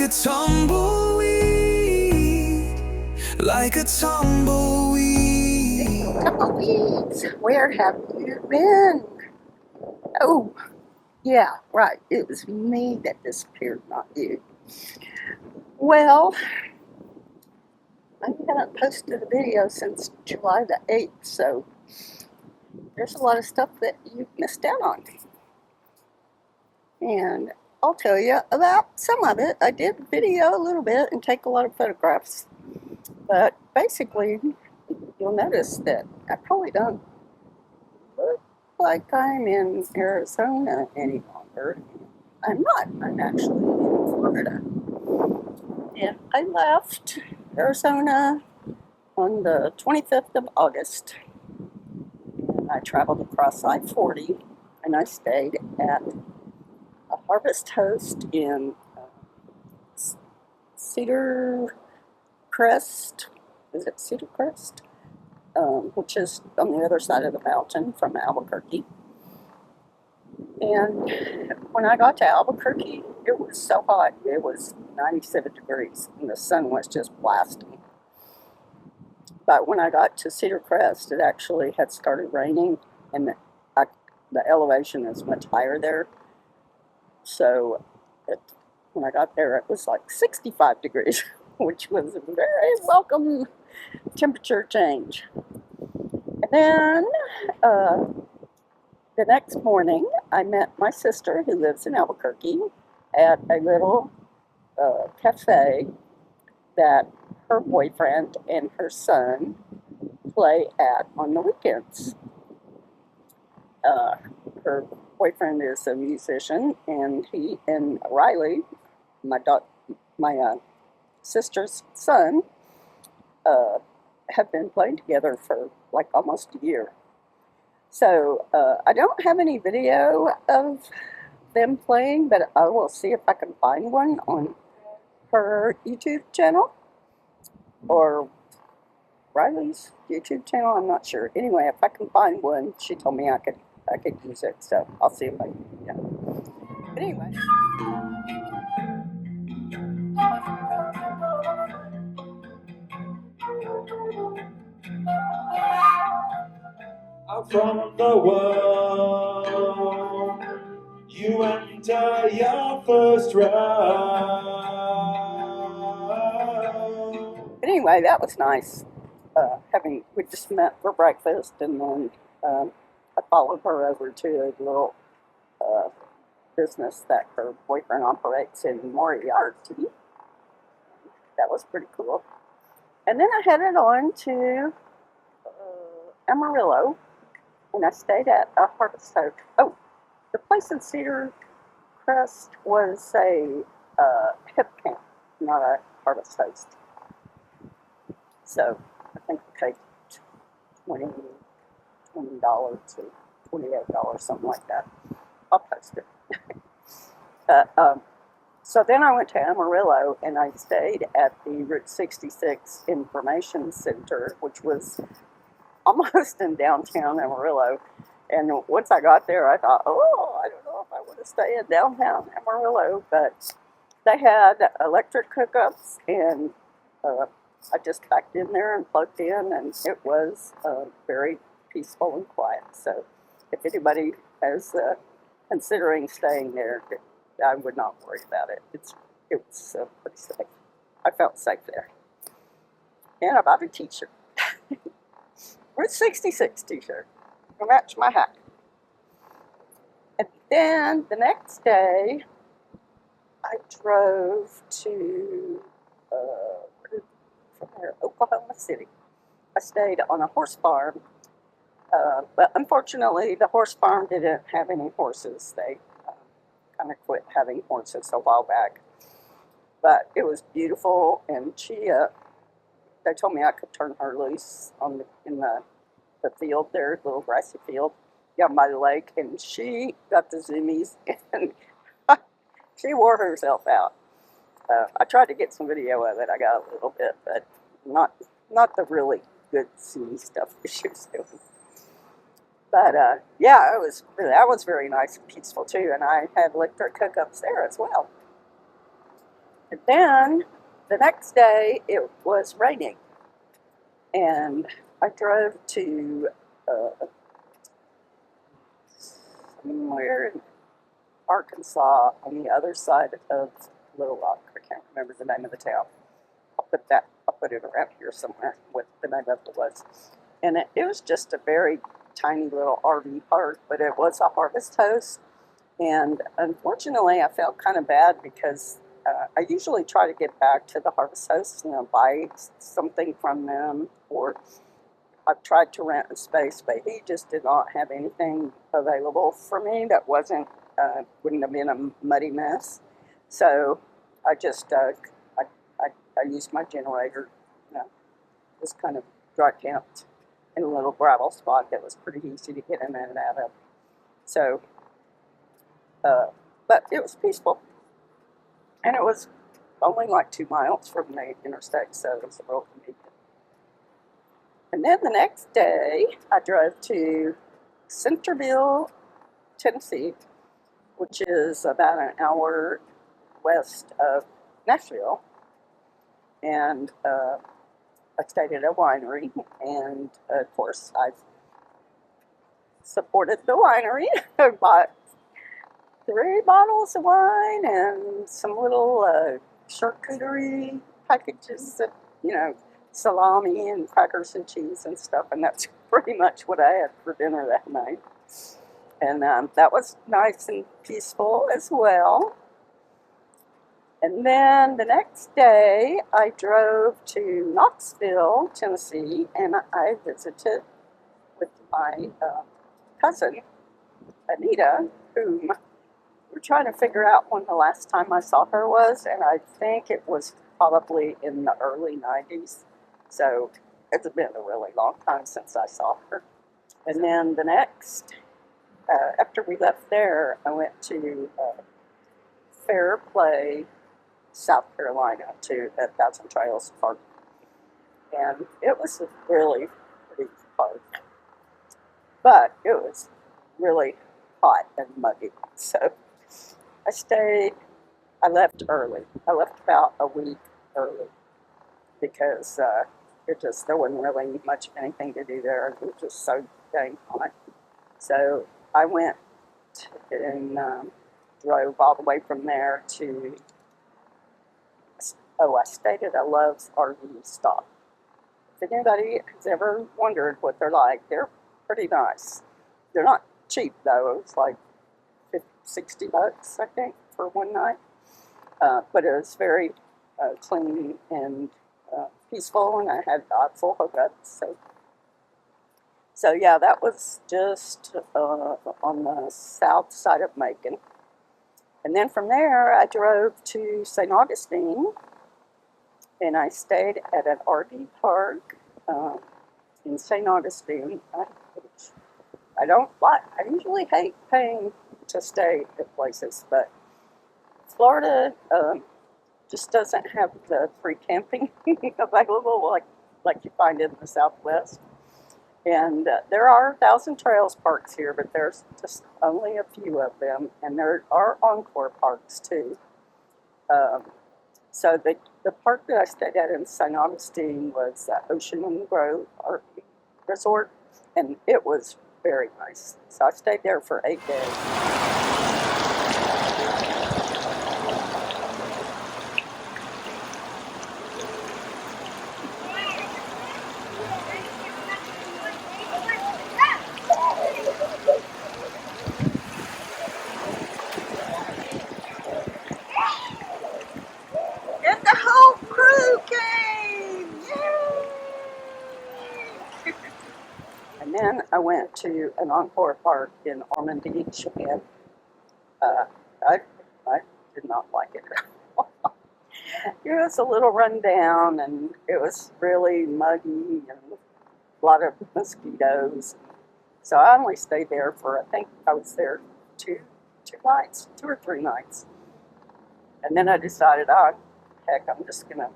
a tumbleweed, like a tumbleweed. Tumbleweeds, where have you been? Oh, yeah, right. It was me that disappeared, not you. Well, I haven't posted a video since July the 8th, so there's a lot of stuff that you've missed out on. And I'll tell you about some of it. I did video a little bit and take a lot of photographs. But basically, you'll notice that I probably don't look like I'm in Arizona any longer. I'm not. I'm actually in Florida. And I left Arizona on the 25th of August. And I traveled across I-40 and I stayed at a Harvest Host in Cedar Crest. Is it Cedar Crest? Which is on the other side of the mountain from Albuquerque. And when I got to Albuquerque, it was so hot. It was 97 degrees and the sun was just blasting. But when I got to Cedar Crest, it actually had started raining and the elevation is much higher there. So when I got there, it was like 65 degrees, which was a very welcome temperature change. And then the next morning, I met my sister who lives in Albuquerque at a little cafe that her boyfriend and her son play at on the weekends. Her boyfriend is a musician, and he and Riley, my sister's son, have been playing together for like almost a year. So I don't have any video of them playing, but I will see if I can find one on her YouTube channel or Riley's YouTube channel. I'm not sure. Anyway, if I can find one, she told me I could use it. So I'll see if I can. Yeah. But anyway. Out from the world, you enter your first round. But anyway, that was nice. We just met for breakfast, and then I followed her over to a little business that her boyfriend operates in Moriarty. That was pretty cool. And then I headed on to Amarillo, and I stayed at a Harvest Host. Oh, the place in Cedar Crest was a hip camp, not a Harvest Host. So I think we paid $20 to $28, something like that. I'll post it. So then I went to Amarillo and I stayed at the Route 66 Information Center, which was almost in downtown Amarillo. And once I got there, I thought, oh, I don't know if I want to stay in downtown Amarillo, but they had electric hookups, and I just backed in there and plugged in, and it was very peaceful and quiet. So if anybody is considering staying there, I would not worry about it. It was pretty safe. I felt safe there. And I bought a t-shirt. Route 66 t-shirt to match my hat. And then the next day, I drove to from there, Oklahoma City. I stayed on a horse farm, but unfortunately, the horse farm didn't have any horses. They kind of quit having horses a while back. But it was beautiful, and they told me I could turn her loose in the field there, little grassy field down by the lake, and she got the zoomies, and she wore herself out. I tried to get some video of it. I got a little bit, but not the really good zoomy stuff that she was doing. But yeah, that was very nice and peaceful too, and I had electric hookups there as well. And then the next day it was raining, and I drove to somewhere in Arkansas on the other side of Little Rock. I can't remember the name of the town. I'll put it around here somewhere what the name of it was. And it was just a very tiny little RV park, but it was a harvest host. And unfortunately, I felt kind of bad because I usually try to get back to the harvest hosts and buy something from them, or I've tried to rent a space, but he just did not have anything available for me that wouldn't have been a muddy mess. So I just I used my generator. Just kind of dry camped in a little gravel spot that was pretty easy to get in and out of. So, but it was peaceful, and it was only like 2 miles from the interstate, so it was real convenient. And then the next day, I drove to Centerville, Tennessee, which is about an hour west of Nashville. And I stayed at a winery, and of course, I supported the winery. I bought 3 bottles of wine and some little charcuterie packages of, salami and crackers and cheese and stuff, and that's pretty much what I had for dinner that night. And that was nice and peaceful as well. And then the next day, I drove to Knoxville, Tennessee, and I visited with my cousin, Anita, whom we're trying to figure out when the last time I saw her was, and I think it was probably in the early 90s. So it's been a really long time since I saw her. And then the next, after we left there, I went to Fairplay, South Carolina, to a Thousand Trails Park. And it was a really pretty park, but it was really hot and muggy. So I left early. I left about a week early because there wasn't really much of anything to do there. It was just so dang hot. So I went and drove all the way from there to, I stayed at a Love's RV stop. If anybody has ever wondered what they're like, they're pretty nice. They're not cheap though. It was like $60, I think, for one night. But it was very clean and peaceful, and I had full hookups. So yeah, that was just on the south side of Macon. And then from there, I drove to St. Augustine, and I stayed at an RV park in St. Augustine. I usually hate paying to stay at places, but Florida just doesn't have the free camping available like you find in the Southwest. And there are Thousand Trails parks here, but there's just only a few of them, and there are Encore parks too. So the park that I stayed at in St. Augustine was Ocean Grove RV Resort, and it was very nice. So I stayed there for 8 days. And then I went to an Encore park in Ormond Beach, and I did not like it. It was a little run down, and it was really muggy and a lot of mosquitoes. So I only stayed there for, I think I was there two or three nights. And then I decided, heck, I'm just going to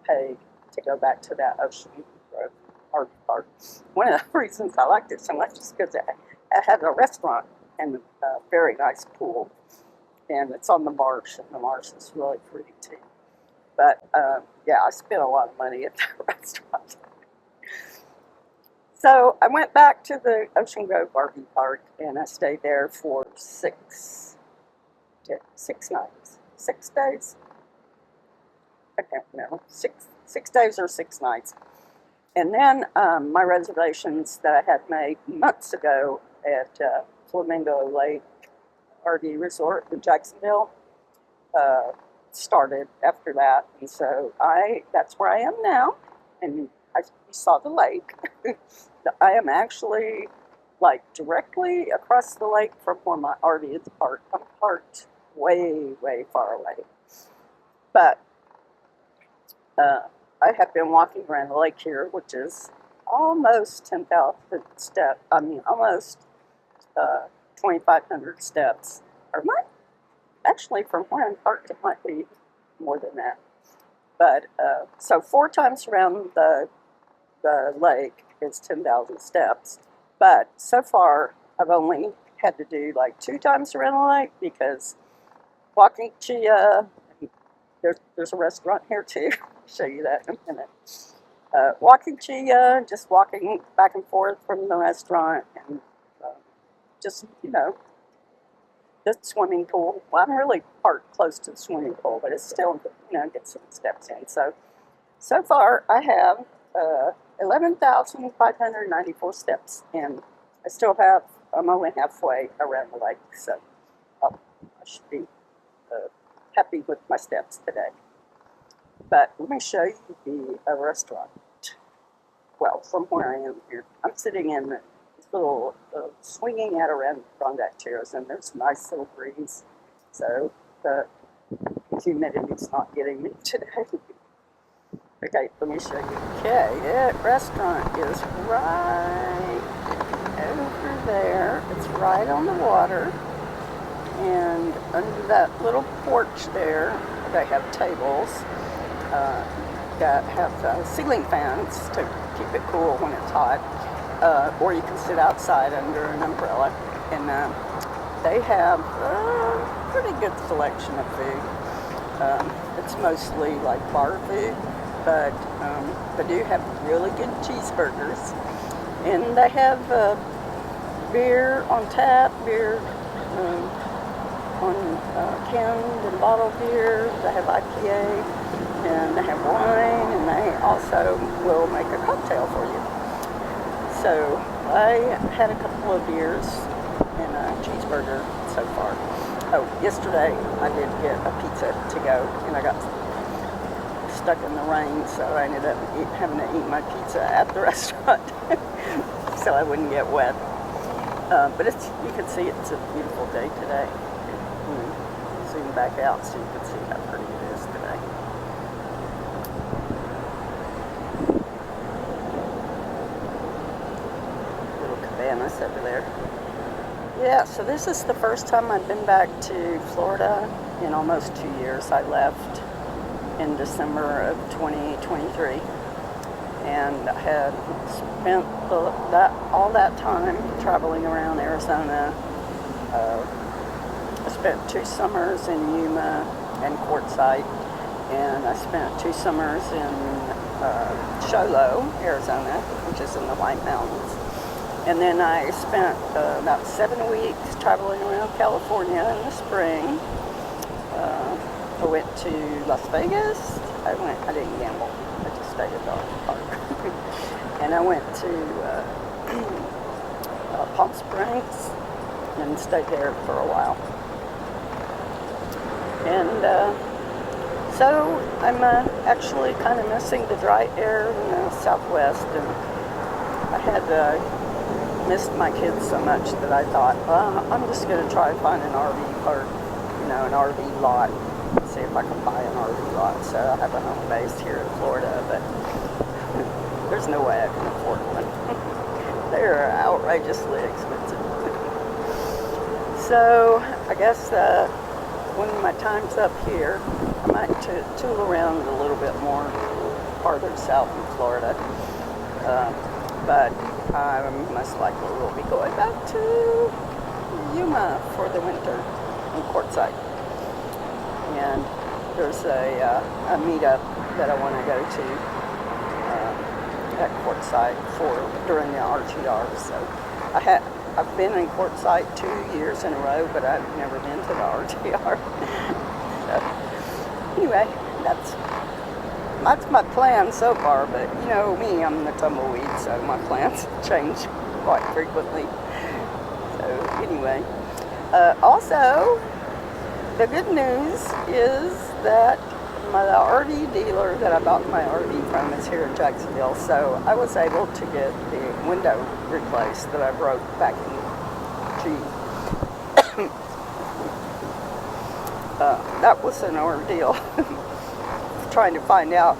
pay to go back to that Ocean Grove RV park. One of the reasons I liked it so much is because it had a restaurant and a very nice pool. And it's on the marsh, and the marsh is really pretty too. But yeah, I spent a lot of money at that restaurant. So I went back to the Ocean Grove RV Park, and I stayed there for 6 nights, 6 days. I can't remember, six days or 6 nights. And then my reservations that I had made months ago at Flamingo Lake RV Resort in Jacksonville started after that. And so that's where I am now. And you saw the lake. I am actually like directly across the lake from where my RV is parked. I'm parked way, way far away. But I have been walking around the lake here, which is almost 10,000 steps. I mean, almost 2,500 steps. Or might actually, from where I'm parked, it might be more than that. But so 4 times around the lake is 10,000 steps. But so far, I've only had to do like 2 times around the lake because walking to there's a restaurant here too. I'll show you that in a minute. Walking Chia, just walking back and forth from the restaurant, and just, the swimming pool. Well, I'm really parked close to the swimming pool, but it's still, get some steps in. So far, I have 11,594 steps, and I'm only halfway around the lake, so I should be happy with my steps today. But let me show you the restaurant. Well, from where I am here, I'm sitting in this little swinging Adirondack chairs, and there's a nice little breeze. So the humidity's not getting me today. Okay, let me show you. Okay, the restaurant is right over there. It's right on the water. And under that little porch there, they have tables that have ceiling fans to keep it cool when it's hot. Or you can sit outside under an umbrella. And they have a pretty good selection of food. It's mostly like bar food, but they do have really good cheeseburgers. And they have beer on tap, beer on canned and bottled beer. They have IPA, and they have wine, and they also will make a cocktail for you. So I had a couple of beers and a cheeseburger so far. Oh, yesterday I did get a pizza to go, and I got stuck in the rain, so I ended up having to eat my pizza at the restaurant so I wouldn't get wet. But you can see it's a beautiful day today. Zoom back out so you can see how pretty it is today. Little cabanas over there. Yeah, so this is the first time I've been back to Florida in almost 2 years. I left in December of 2023, and I had spent all that time traveling around Arizona. I spent 2 summers in Yuma and Quartzsite, and I spent 2 summers in Sholo, Arizona, which is in the White Mountains. And then I spent about 7 weeks traveling around California in the spring. I went to Las Vegas. I didn't gamble. I just stayed at the park. And I went to Palm Springs and stayed there for a while. And so I'm actually kind of missing the dry air in the Southwest. And I had missed my kids so much that I thought, well, I'm just going to try to find an RV park, an RV lot. See if I can buy an RV lot. So I have a home base here in Florida, but there's no way I can afford one. They're outrageously expensive. So I guess when my time's up here, I might tool around a little bit more farther south in Florida. But I most likely will be going back to Yuma for the winter in Quartzsite. And there's a meetup that I want to go to at Quartzsite during the RTR. So I've been in Quartzsite 2 years in a row, but I've never been to the RTR. So anyway, that's my plan so far. But you know me, I'm the tumbleweed, so my plans change quite frequently. So anyway, also the good news is that the RV dealer that I bought my RV from is here in Jacksonville, so I was able to get the window replaced that I broke back in June. That was an ordeal, trying to find out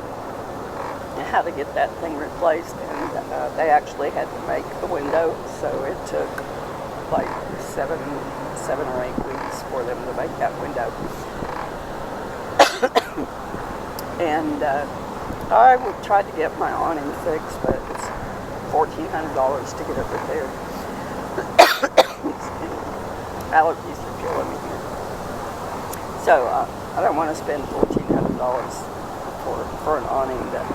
how to get that thing replaced, and they actually had to make the window, so it took like 7 or 8 weeks for them to make that window. And I tried to get my awning fixed, but it's $1,400 to get it repaired. Allergies are killing me here. So I don't want to spend $1,400 for an awning that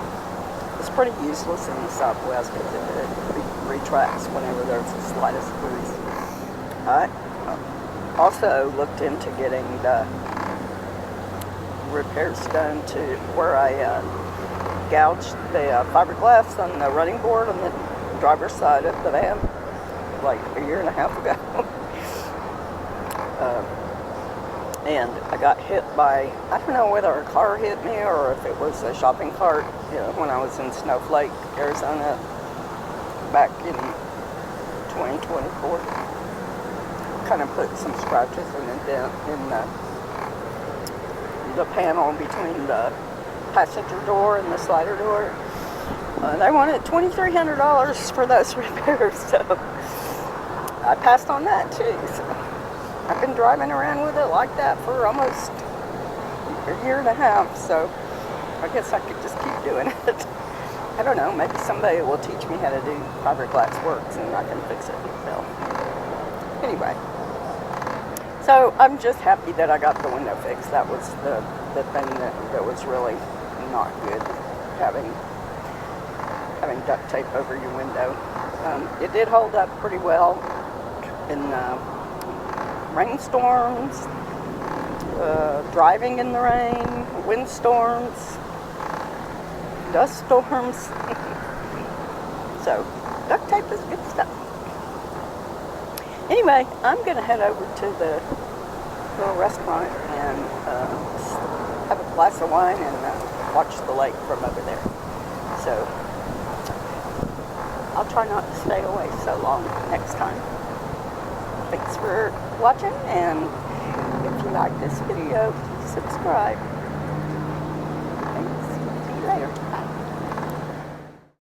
is pretty useless in the Southwest because it retracts whenever there's the slightest breeze. I also looked into getting the repairs done to where I gouged the fiberglass on the running board on the driver's side of the van like a year and a half ago. And I got hit by, I don't know whether a car hit me or if it was a shopping cart, you know, when I was in Snowflake, Arizona, back in 2024. Kind of put some scratches and a dent in the panel between the passenger door and the slider door. They wanted $2,300 for those repairs, so I passed on that too. So I've been driving around with it like that for almost a year and a half, so I guess I could just keep doing it. I don't know, maybe somebody will teach me how to do fiberglass works and I can fix it. So anyway, so I'm just happy that I got the window fixed. That was the thing that was really not good, having duct tape over your window. It did hold up pretty well in rainstorms, driving in the rain, windstorms, dust storms. So duct tape is good stuff. Anyway, I'm going to head over to the little restaurant and have a glass of wine and watch the lake from over there. So I'll try not to stay away so long next time. Thanks for watching, and if you like this video, please subscribe. Thanks. See you later.